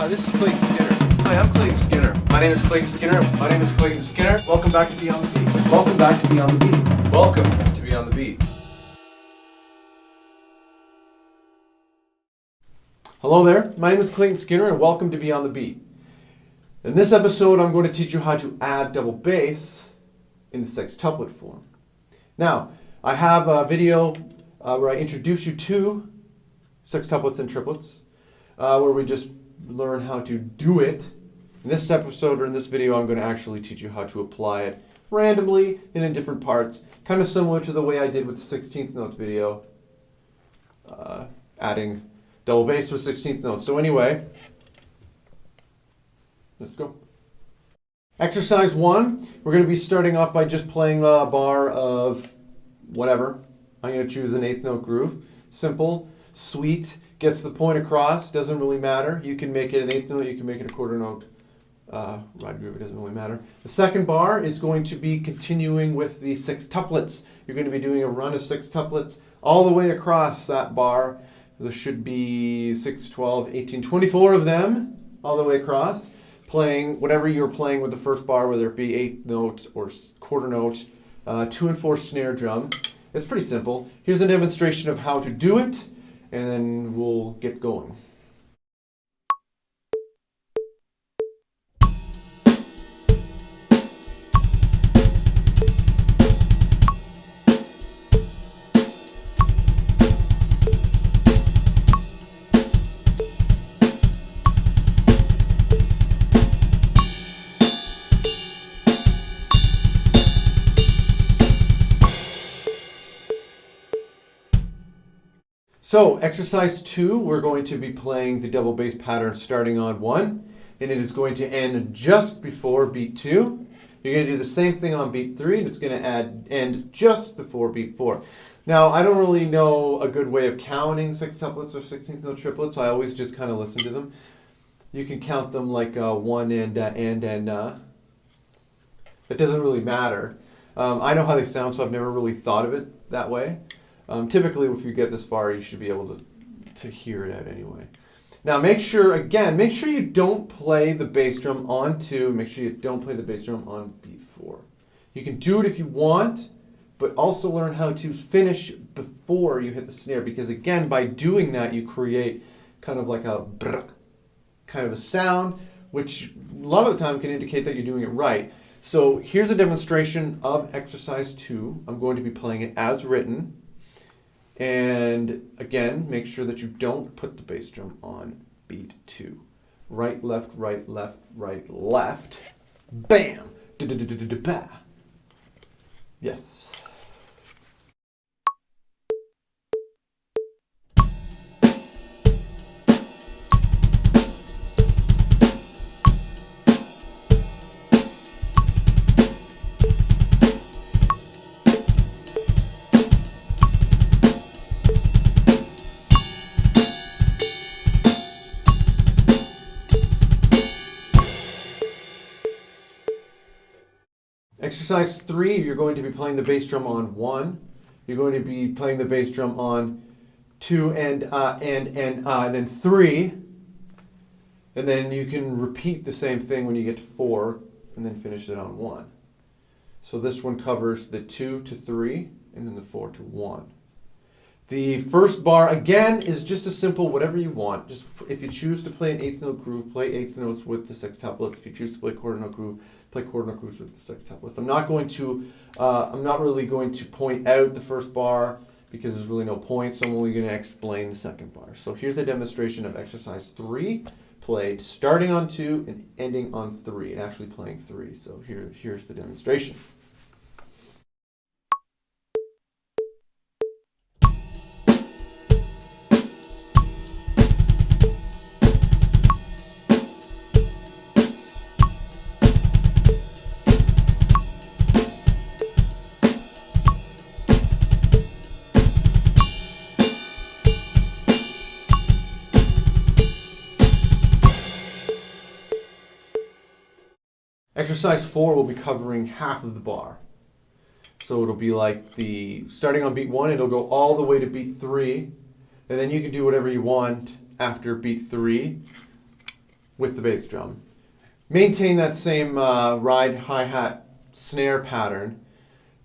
This is Clayton Skinner. Hi, I'm Clayton Skinner. My name is Clayton Skinner. My name is Clayton Skinner. Welcome back to Be on the Beat. Welcome back to Be on the Beat. Welcome to Be on the Beat. Hello there, my name is Clayton Skinner and welcome to Be on the Beat. In this episode, I'm going to teach you how to add double bass in the sextuplet form. Now, I have a video where I introduce you to sextuplets and triplets, where we just learn how to do it. In this episode or in this video, I'm going to actually teach you how to apply it randomly and in different parts, kind of similar to the way I did with the 16th notes video, adding double bass with 16th notes. So anyway, let's go. Exercise 1, we're going to be starting off by just playing a bar of whatever. I'm going to choose an 8th note groove. Simple, sweet, gets the point across, doesn't really matter. You can make it an 8th note, you can make it a quarter note ride groove, it doesn't really matter. The second bar is going to be continuing with the sextuplets. You're going to be doing a run of sextuplets all the way across that bar. There should be 6, 12, 18, 24 of them all the way across, playing whatever you're playing with the first bar, whether it be 8th note or quarter note, 2 and 4 snare drum. It's pretty simple. Here's a demonstration of how to do it, and then we'll get going. So, exercise 2, we're going to be playing the double bass pattern starting on 1, and it is going to end just before beat 2. You're going to do the same thing on beat 3, and it's going to end just before beat 4. Now, I don't really know a good way of counting sextuplets or 16th note triplets. I always just kind of listen to them. You can count them like 1 and. It doesn't really matter. I know how they sound, so I've never really thought of it that way. Typically, if you get this far, you should be able to hear it out anyway. Now, make sure you don't play the bass drum on 2. Make sure you don't play the bass drum on beat 4. You can do it if you want, but also learn how to finish before you hit the snare, because again, by doing that, you create kind of like a brrr kind of a sound, which a lot of the time can indicate that you're doing it right. So here's a demonstration of exercise 2. I'm going to be playing it as written. And again, make sure that you don't put the bass drum on beat 2. Right, left, right, left, right, left. Bam! Da-da-da-da-da-ba. Yes. Exercise 3, you're going to be playing the bass drum on 1. You're going to be playing the bass drum on 2 and then 3. And then you can repeat the same thing when you get to 4 and then finish it on 1. So this one covers the 2 to 3 and then the 4 to 1. The first bar, again, is just a simple whatever you want. Just if you choose to play an 8th note groove, play 8th notes with the sextuplets. If you choose to play quarter note groove, play quarter note grooves with the sextuplets. I'm not really going to point out the first bar because there's really no point, so I'm only going to explain the second bar. So here's a demonstration of exercise 3, played starting on 2 and ending on 3, and actually playing 3. So here's the demonstration. Exercise 4 will be covering half of the bar. So it'll be like starting on beat 1, it'll go all the way to beat 3, and then you can do whatever you want after beat 3. with the bass drum. Maintain that same ride, hi-hat, snare pattern,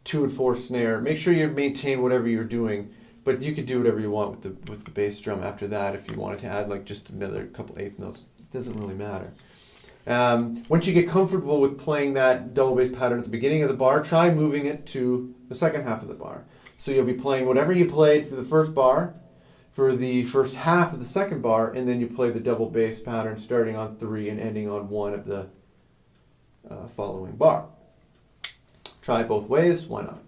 2 and 4 snare. Make sure you maintain whatever you're doing, but you could do whatever you want with the bass drum after that if you wanted to add like just another couple eighth notes. It doesn't really matter. Once you get comfortable with playing that double bass pattern at the beginning of the bar, try moving it to the second half of the bar. So you'll be playing whatever you played for the first bar, for the first half of the second bar, and then you play the double bass pattern starting on 3 and ending on 1 of the following bar. Try it both ways, why not?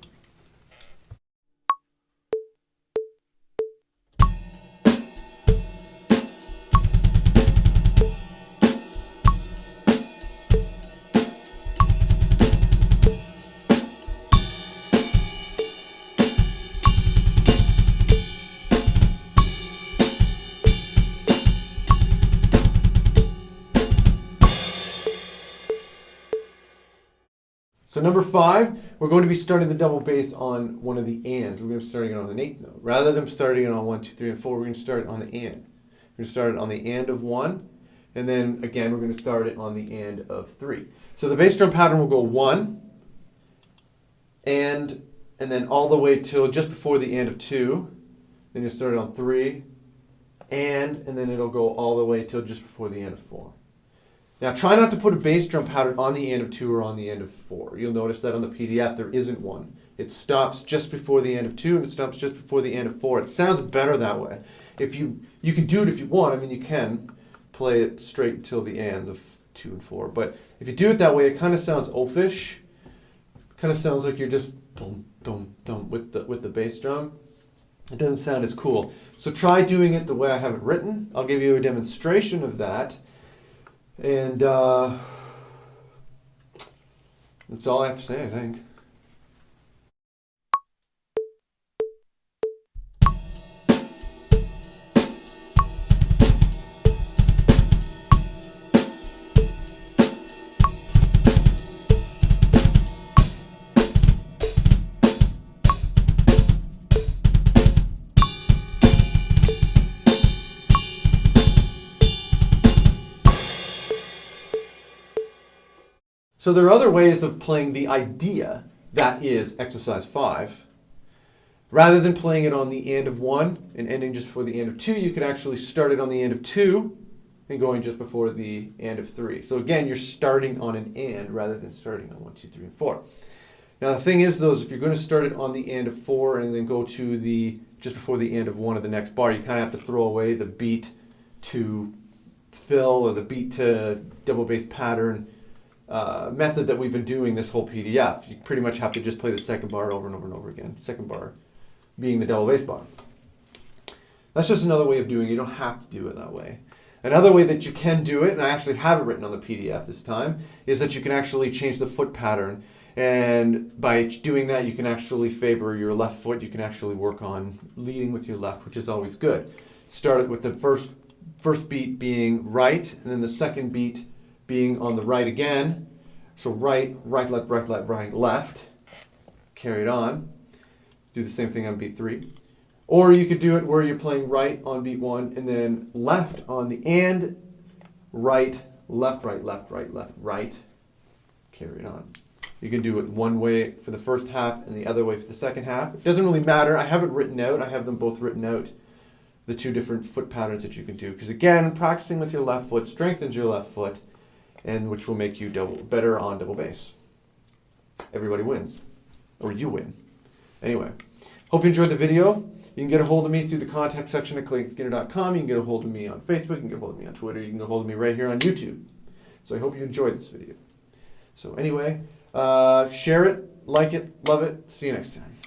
So number 5, we're going to be starting the double bass on one of the ands. We're going to be starting it on an eighth note. Rather than starting it on 1, 2, 3, and 4, we're going to start it on the and. We're going to start it on the and of 1, and then again we're going to start it on the and of 3. So the bass drum pattern will go 1, and then all the way till just before the and of 2. Then you'll start it on 3, and then it'll go all the way till just before the and of 4. Now try not to put a bass drum pattern on the end of 2 or on the end of 4. You'll notice that on the PDF there isn't one. It stops just before the end of 2 and it stops just before the end of 4. It sounds better that way. If you can do it if you want. I mean, you can play it straight until the ends of 2 and 4. But if you do it that way, it kind of sounds oafish. It kind of sounds like you're just boom, boom, boom with the bass drum. It doesn't sound as cool. So try doing it the way I have it written. I'll give you a demonstration of that. And that's all I have to say, I think. So there are other ways of playing the idea that is exercise 5. Rather than playing it on the and of 1 and ending just before the and of 2, you could actually start it on the and of 2 and going just before the and of 3. So again, you're starting on an and rather than starting on 1, 2, 3, and 4. Now the thing is though, if you're going to start it on the and of 4 and then go to the just before the and of 1 of the next bar, you kind of have to throw away the beat to fill or the beat to double bass pattern method that we've been doing this whole PDF. You pretty much have to just play the second bar over and over and over again. Second bar being the double bass bar. That's just another way of doing it. You don't have to do it that way. Another way that you can do it, and I actually have it written on the PDF this time, is that you can actually change the foot pattern. And by doing that, you can actually favor your left foot. You can actually work on leading with your left, which is always good. Start it with the first beat being right, and then the second beat being on the right again. So right, left, right, left. Carry it on. Do the same thing on beat 3. Or you could do it where you're playing right on beat 1 and then left on the and, right, left, right, left, right, left, right. Carry it on. You can do it one way for the first half and the other way for the second half. It doesn't really matter. I have it written out. I have them both written out, the 2 different foot patterns that you can do. Because again, practicing with your left foot strengthens your left foot, and which will make you better on double bass. Everybody wins. Or you win. Anyway, hope you enjoyed the video. You can get a hold of me through the contact section at ClaytonSkinner.com. You can get a hold of me on Facebook. You can get a hold of me on Twitter. You can get a hold of me right here on YouTube. So I hope you enjoyed this video. So anyway, share it, like it, love it. See you next time.